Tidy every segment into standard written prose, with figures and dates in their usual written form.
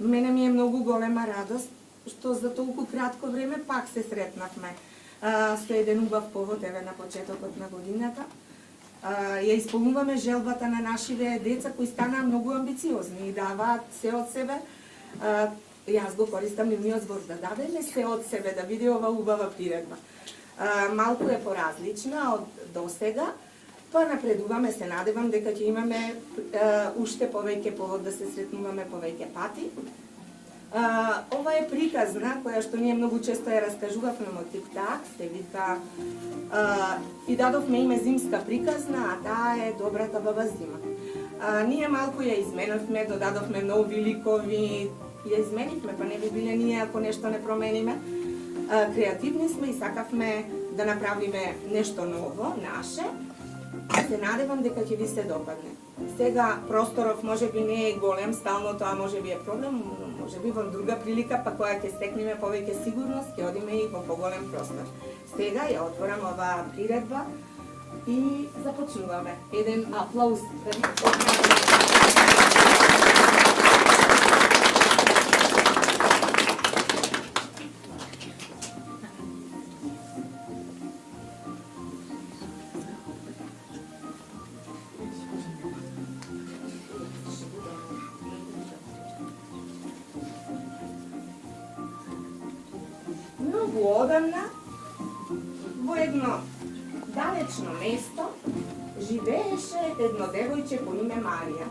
Мене ми е многу голема радост што за толку кратко време пак се сретнавме со еден убав повод еве на почетокот на годината. Ја исполнуваме желбата на нашиве деца кои станаа многу амбициозни и даваат се од себе. Јас го користам нивниот збор да дадеме се од себе, да биде ова убава приредба. Малку е поразлична од досега, па напредуваме, се надевам дека ќе имаме уште повеќе повод да се сретнуваме повеќе пати. Ова е приказна која што ние многу често ја раскажувавме во тик-так, се вика и дадовме име зимска приказна, а таа е Добрата баба Зима. Ние малку ја изменивме, додадовме нови ликови, ја изменивме, па не би биле ние ако нешто не промениме. Креативни сме и сакавме да направиме нешто ново, наше. Се надевам дека ќе ви се допадне. Сега просторов може би не е голем, стално тоа може би е проблем, може би во друга прилика, па која ќе стекнеме повеќе сигурност, ќе одиме и во поголем простор. Сега ја отворам оваа приредба и започнуваме. Еден аплауз. Одамна, во едно далечно место, живееше едно девојче по име Марија,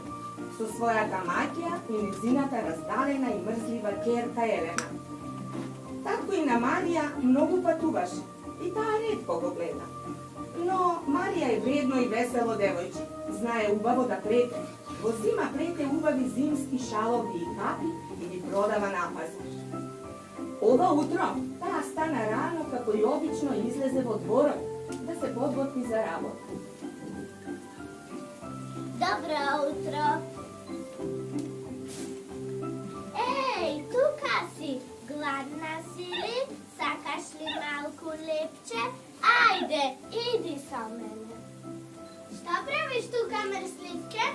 со својата маќја и незината раздалена и мрзлива ќерка Елена. Татко и на Марија многу патуваше и таа ретко го гледа. Но Марија е вредно и весело девојче, знае убаво да плете. Во зима плете убави зимски шалови и капи и ги продава на пазар. Ова утро таа стана рано, како и обично, излезе во дворот да се подготви за работа. Добро утро! Еј, тука си! Гладна си ли? Сакаш ли малку лепче? Ајде, иди со мене. Што правиш тука, мрсливке?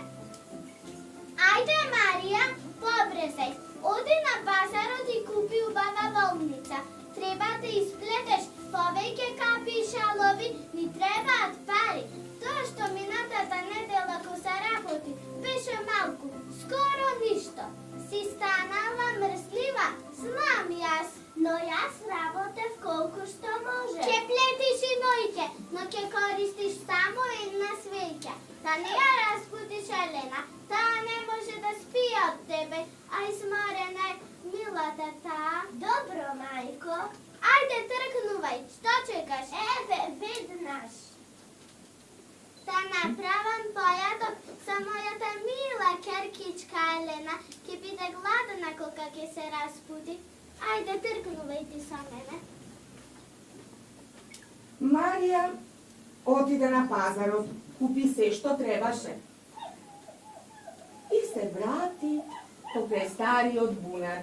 Ајде, Марија, побрзај. Оди на пазарот и купи убава волница. Треба да исплетеш повеќе капи и шалови, ни требаат пари. Тоа што минатата недела ко се работи беше малку, скоро ништо. Си станала мрзлива, знам јас, но јас работев колку што може. Ке плетиш и ноќе, но ке користиш само една свеќа. Да не ја разбудиш Елена, таа не може да спи од тебе, а изморена е милата таа. Добро, мајко. Ајде, тркнувај, што чекаш? Еве, веднаш. Да направам појадок за мојата мила керкичка Елена, ќе биде гладна кога ќе се разбуди. Ајде, тркнувај ти со мене. Марија отиде на пазаров, купи се што требаше. И се врати покрај стариот бунар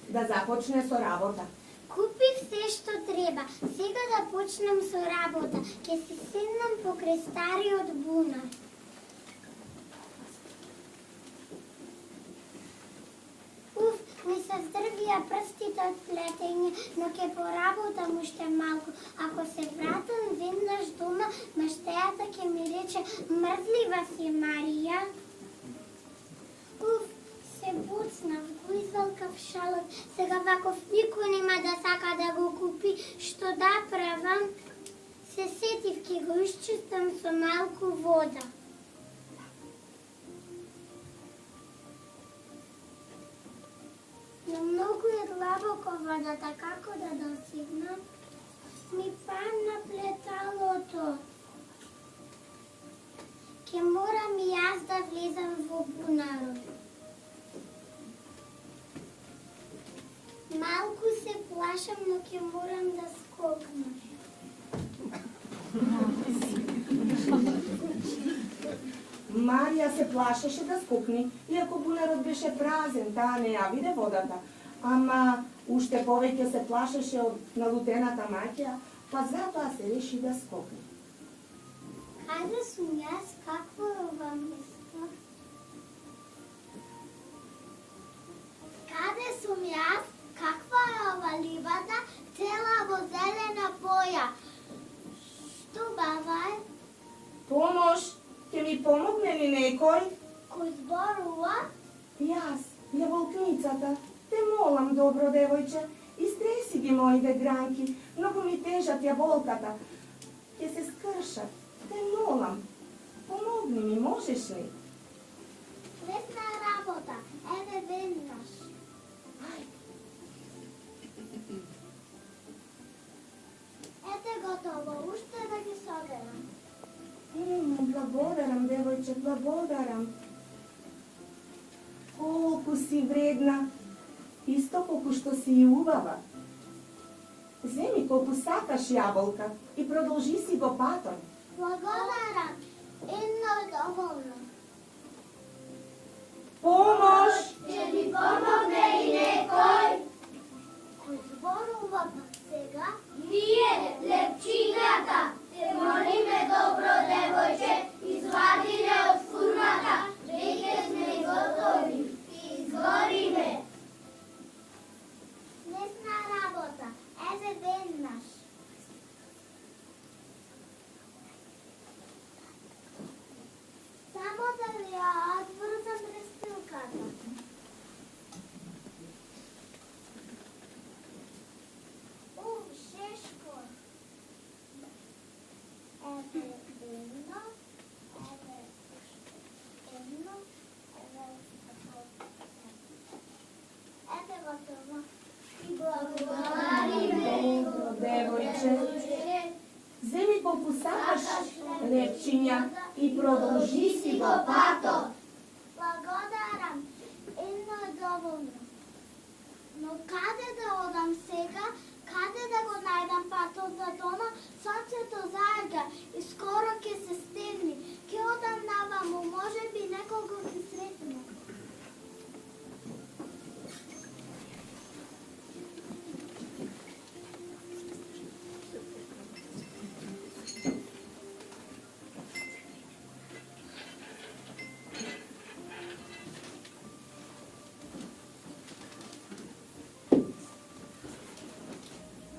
да започне со работа. Купив се што треба. Сега да почнем со работа. Ке се седнам покрај стариот бунар. Уф, ми се здрвија прстите од плетење, но ке поработам уште малку. Ако се вратам веднаш дома, маштејата ке ми рече: мрзлива си, Марија. Уф, се буцнав, го извалкав шалот. Сега ваков никој нема да сака да го купи. Што да правам? Се сетив, ке го исчистам со малку вода. Но многу е длабоко водата, како да досигнам? Ми падна плеталото. Ке морам и јас да влезам во бунарот. Малку се плашам, но ќе морам да скокнам. Марија се плашеше да скокне, иако бунарот беше празен, таа не ја виде водата. Ама уште повеќе се плашеше од налутената маќја, па затоа се реши да скокне. Каде сум јас? Какво е ова место? ми помогне ли некој? Кој зборува? Јас, јаволкницата. Те молам, добро девојче, истреси ги моите гранки. Многу ми тежат јаволката. Ќе се скршат. Те молам. Помогни ми, можеш ли? Лесна работа. Еве веднаш. Ете готово. Уште да ги соберам. Благодарам, девојче, благодарам. Колку си вредна. Исто колку што си и убава. Земи колку сакаш јаболка и продолжи си го патот. Благодарам. Едно е доволно. Помош! Ќе ви помогне и некој? Кој зборува пак сега? Ние, лепчињата. Те молиме, добро девојче, извади не од фурната. Веќе сме готови. Изгориме. Лесна работа. Еве веднаш. Само да ви ја одврзам рестилката. Шешко. Еве едно, еве едно, еве готово. И благодариме. Добро, девојче. Земи колку сакаш, лепчиња, и продолжи си го патот. Благодарам. Едно е доволно. Но каде да одам сега? Каде да го најдам патот за дома? Сонцето зајга и скоро ќе се стегне. Ќе одам наваму, може би некого ќе сретнем.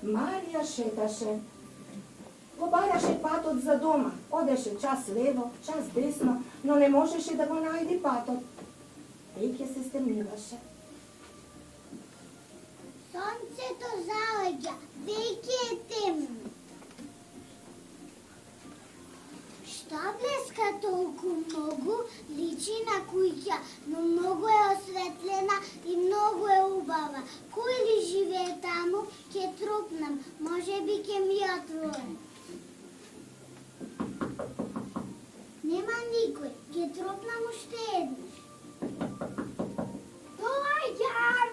Марија шеташе. Го бараше патот за дома. Одеше час лево, час десно, но не можеше да го најде патот. Веќе се стемнуваше. Сонцето заоѓа, веќе е темно. Што блеска толку многу? Личи на куќа, но многу е осветлена и многу е убава. Кој ли живее таму? Ке трупнам, може би ке ми отвори. Нема никој, ке трупнам уште еднаш. Доаѓам!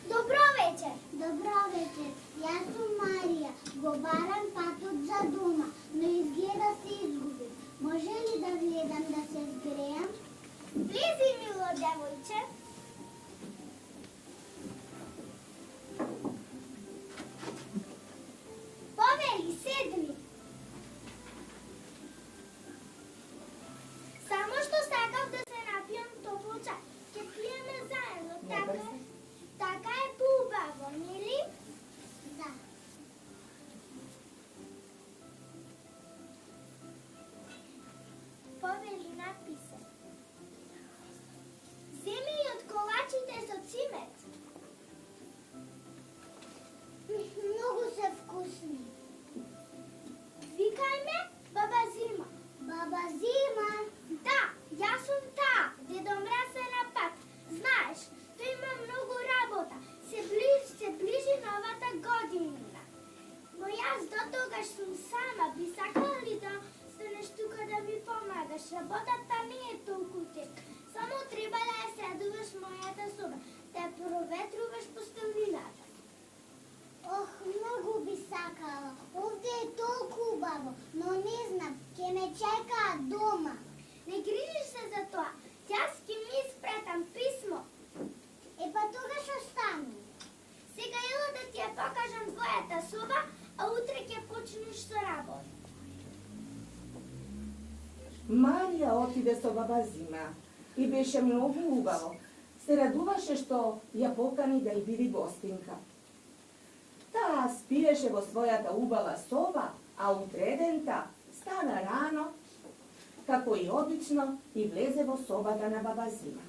Добро вечер! Добро вечер! Јас сум Марија, го барам патот за дома, но изгледа се изгубив. Може ли да гледам да се згрејам? Влези, мило девојче. Повели, седни. Само што сакав да се напијам топол чај. Ќе пиеме заедно, така е поубаво, нели? Да. Повели написе. Земи и од колачите со цимет. Многу се вкусни. Викај ме Баба Зима. Баба Зима? Да, јас сум таа, дедо Мраз е на пат. Знаеш, тој има многу работа. Се ближи новата година. Но јас до тогаш сум сама. Би сакала ли да станеш тука да ми помагаш? Работата не е толку тежка. Само треба да ја средуваш мојата соба, да ја проветруваш постелнината. Ох, многу би сакала. Овде е толку убаво, но не знам, ќе ме чекаат дома. Не грижиш се за тоа. Јас ќе ми испратам писмо. Па тогаш остани. Сега ела да ти ја покажам твојата соба, а утре ќе почнеш со работа. Марија отиде со Баба Зима и беше многу убаво. Се радуваше што ја покани да ја биде гостинка. Таа спиеше во својата убава соба, а утредента стана рано како и обично, и влезе во собата на баба Зима.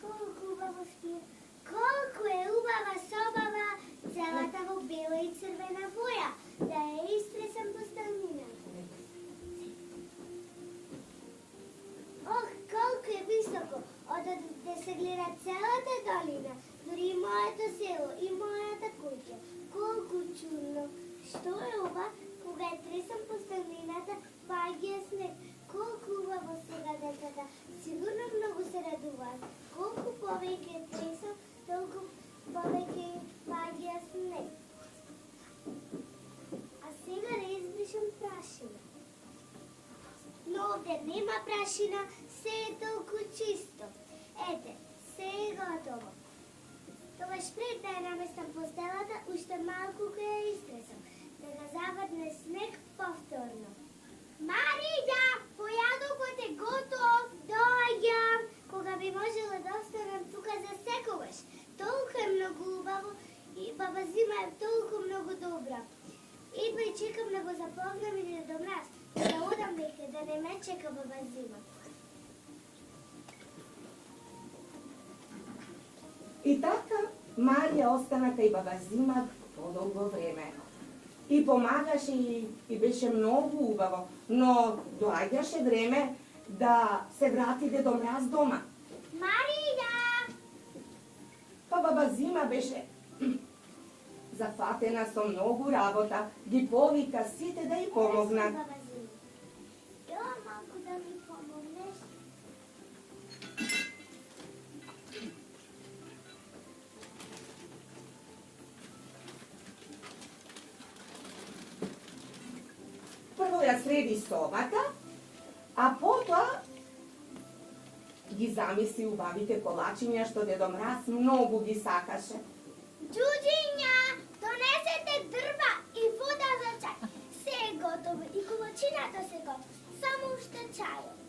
Колку убаво спие. Колку е убава собава, целата во бела и црвена боја. Да ја истресам по станината. Ох, колку е високо, одат да се гледа целата долина, дури и моето село, и мојата куќа. Колку чудно. Што е ова, кога ја тресам по станината, паѓа снег. Колку убаво сега децата, сигурно многу се радуваат. Колку повеќе тресам, толку повеќе паѓа снег. А сега да избришам прашина. Но овде нема прашина, се е толку чисто. Ете, се е готово. Тогаш пред да ја наместам постелата, уште малку ка ја истресам, да го завадне снег повторно. Марија, појадокот е готов, доаѓам. Кога би можела да останам тука за секогаш. Толку е многу убаво и баба Зима е толку многу добра. Идва и чекам да го запогнам и да домраз. Да одам веќе, да не ме чека баба Зима. И така Марија остана кај баба Зима подолго време. И помагаше и беше многу убаво, но доаѓаше време да се врати Дедо Мраз дома. Марија! Па баба Зима беше зафатена со многу работа, ги повика сите да ја помогнат. Баба Зима. Ја малку да ми помогнеш? Прво ја среди собата, а потоа ги замисли убавите колачиња што Дедо Мраз многу ги сакаше. Џуџиња, донесете дрва и вода за чај. Се е готово и колачината се готова. Само уште чајот.